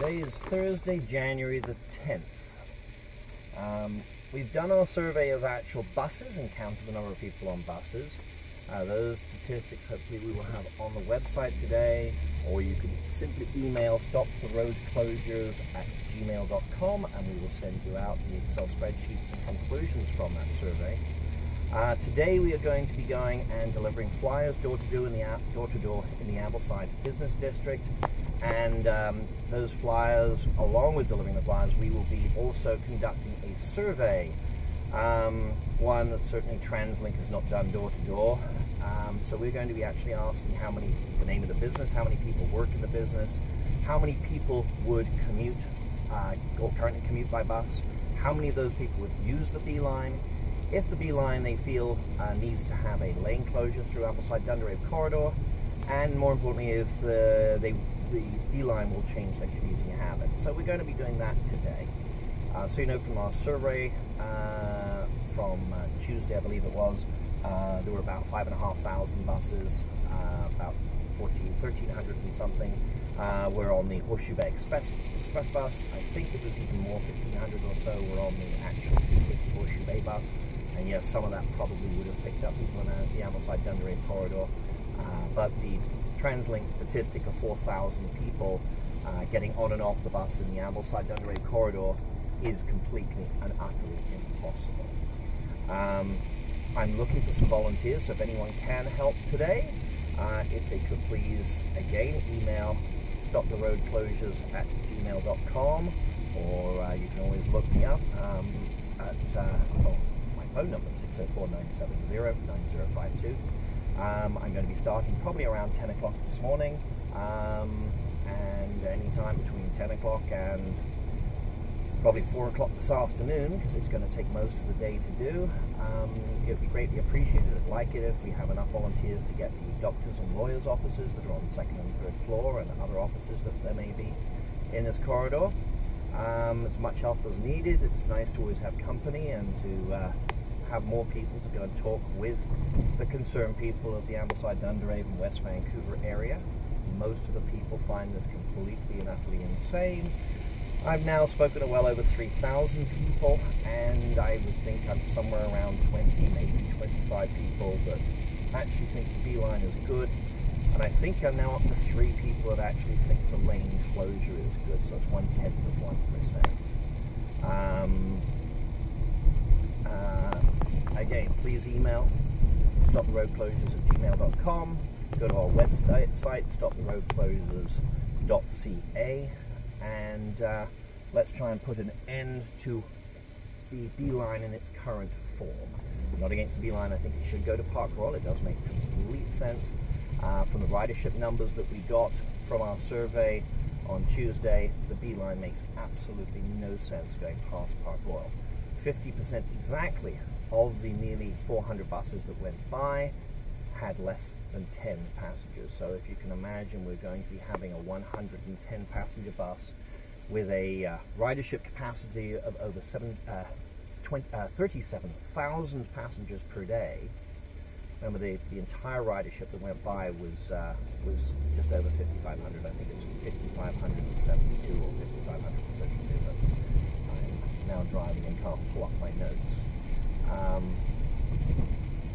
Today is Thursday, January the 10th. We've done our survey of actual buses and counted the number of people on buses. Those statistics hopefully we will have on the website today, or you can simply email stoptheroadclosures@gmail.com and we will send you out the Excel spreadsheets and conclusions from that survey. Today we are going to be going and delivering flyers door-to-door in the Ambleside Business District, and those flyers, along with delivering the flyers, we will be also conducting a survey, one that certainly TransLink has not done door-to-door. So we're going to be actually asking the name of the business, how many people work in the business, how many people would commute or currently commute by bus, how many of those people would use the B-line, if the B-line they feel needs to have a lane closure through Ambleside Dunderave corridor, and more importantly if the B-line will change their commuting habits. So we're going to be doing that today. So you know from our survey from Tuesday, I believe it was, there were about 5,500 buses, about 1,300 and something were on the Horseshoe Bay Express bus. I think it was even more, 1,500 or so were on the actual 250 Horseshoe Bay bus. And yes, some of that probably would have picked up people in the Ambleside Dunderave corridor. But the TransLink statistic of 4,000 people getting on and off the bus in the Ambleside Dunderave corridor is completely and utterly impossible. I'm looking for some volunteers, so if anyone can help today, if they could please, again, email stoptheroadclosures@gmail.com, or you can always look me up at my phone number, 604-970-9052. I'm going to be starting probably around 10 o'clock this morning, and any time between 10 o'clock and probably 4 o'clock this afternoon, because it's going to take most of the day to do. It would be greatly appreciated. I'd like it if we have enough volunteers to get the doctors' and lawyers' offices that are on the second and third floor, and other offices that there may be in this corridor. As much help as needed. It's nice to always have company and to have more people to go and talk with the concerned people of the Ambleside, Dunderave and West Vancouver area. Most of the people find this completely and utterly insane. I've now spoken to well over 3,000 people, and I would think I'm somewhere around 20, maybe 25 people that actually think the B-line is good. And I think I'm now up to 3 people that actually think the lane closure is good, so it's 1/10 of 1%. Again, please email stoptheroadclosures@gmail.com. Go to our website, stoptheroadclosures.ca, and let's try and put an end to the B-line in its current form. I'm not against the B-line. I think it should go to Park Royal. It does make complete sense. From the ridership numbers that we got from our survey on Tuesday, the B-line makes absolutely no sense going past Park Royal. 50% exactly of the nearly 400 buses that went by had less than 10 passengers. So if you can imagine, we're going to be having a 110 passenger bus with a ridership capacity of over 37,000 passengers per day. Remember, the entire ridership that went by was just over 5,500. I think it's 5,572 or 5,532. But I'm now driving and can't pull up my notes.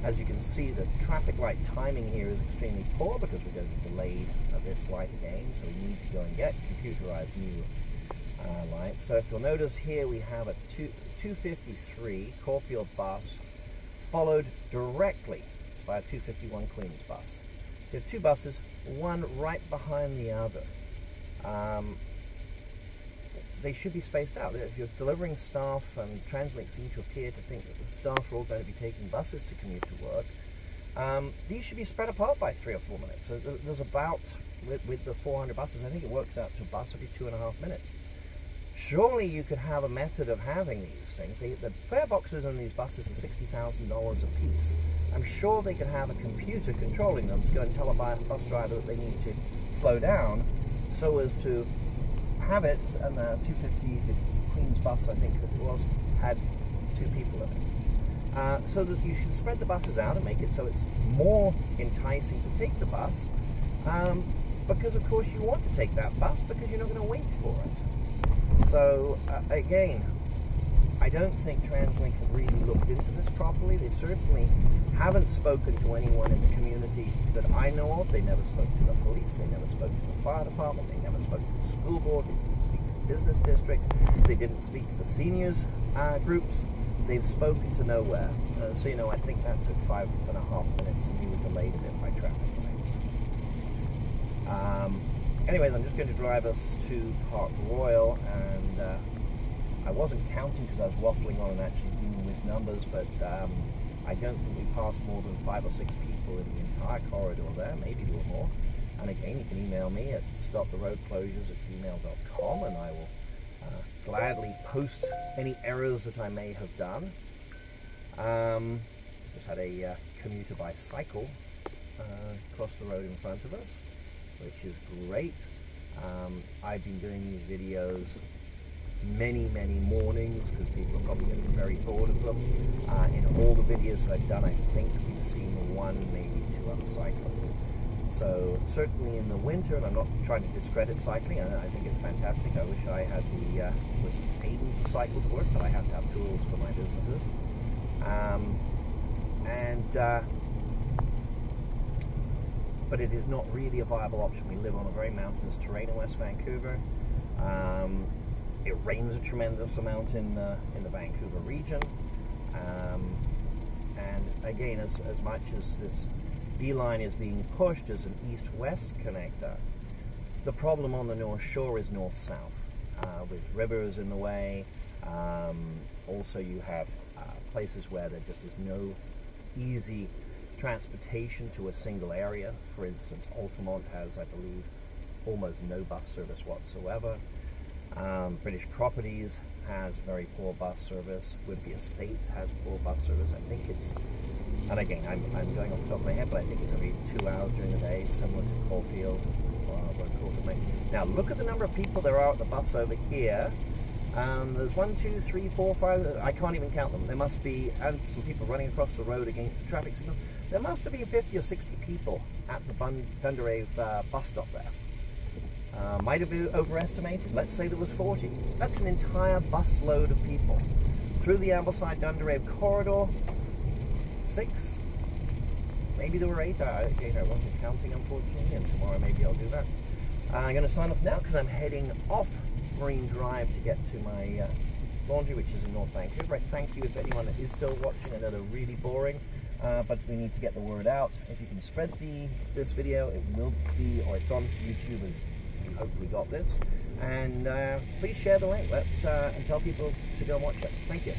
As you can see, the traffic light timing here is extremely poor because we're going to be delayed at this light again, so we need to go and get computerized new lights. So if you'll notice here, we have a 253 Caulfield bus followed directly by a 251 Queens bus. You have 2 buses, one right behind the other. They should be spaced out. If you're delivering staff, and TransLink seem to appear to think that the staff are all going to be taking buses to commute to work, these should be spread apart by 3 or 4 minutes. So there's about, with the 400 buses, I think it works out to a bus every 2.5 minutes. Surely you could have a method of having these things. The fare boxes in these buses are $60,000 a piece. I'm sure they could have a computer controlling them to go and tell a bus driver that they need to slow down so as to have it. And the 250, the Queen's bus, I think that it was, had 2 people in it. So that you should spread the buses out and make it so it's more enticing to take the bus. because of course you want to take that bus because you're not going to wait for it. So again, I don't think TransLink have really looked into this properly. They certainly haven't spoken to anyone in the community that I know of. They never spoke to the police, they never spoke to the fire department, they never spoke to the school board, they didn't speak to the business district, they didn't speak to the seniors groups. They've spoken to nowhere. So, you know, I think that took 5.5 minutes, and we were delayed a bit by traffic lights. Anyways, I'm just going to drive us to Park Royal, and I wasn't counting because I was waffling on and actually dealing with numbers, but I don't think we passed more than 5 or 6 people in the entire corridor there. Maybe there were more. And again, you can email me at stoptheroadclosures@gmail.com, and I will gladly post any errors that I may have done. Just had a commuter bicycle cross the road in front of us, which is great. I've been doing these videos many mornings because people are probably getting very bored of them. In all the videos that I've done, I think we've seen 1, maybe 2 other cyclists. So certainly in the winter, and I'm not trying to discredit cycling, I think it's fantastic. I wish I had was able to cycle to work, but I have to have tools for my businesses. But it is not really a viable option. We live on a very mountainous terrain in West Vancouver. It rains a tremendous amount in the Vancouver region. And again, as much as this B-line is being pushed as an east-west connector, the problem on the North Shore is north-south, with rivers in the way. Also, you have places where there just is no easy transportation to a single area. For instance, Altamont has, I believe, almost no bus service whatsoever. British Properties has very poor bus service. Whidbey Estates has poor bus service. I think it's, and again, I'm going off the top of my head, but I think it's every 2 hours during the day, similar to Caulfield. Now look at the number of people there are at the bus over here. There's 1, 2, 3, 4, 5, I can't even count them. There must be, and some people running across the road against the traffic signal. There must have been 50 or 60 people at the Gundarave bus stop there. Might have been overestimated. Let's say there was 40. That's an entire bus load of people. Through the Ambleside Gundarave corridor, 6. Maybe there were 8. Again, I wasn't counting, unfortunately, and tomorrow maybe I'll do that. I'm going to sign off now because I'm heading off Marine Drive to get to my laundry, which is in North Vancouver. I thank you if anyone is still watching. I know they're really boring, but we need to get the word out. If you can spread this video, it will be, or it's on YouTube as you hopefully got this. And please share the link and tell people to go and watch it. Thank you.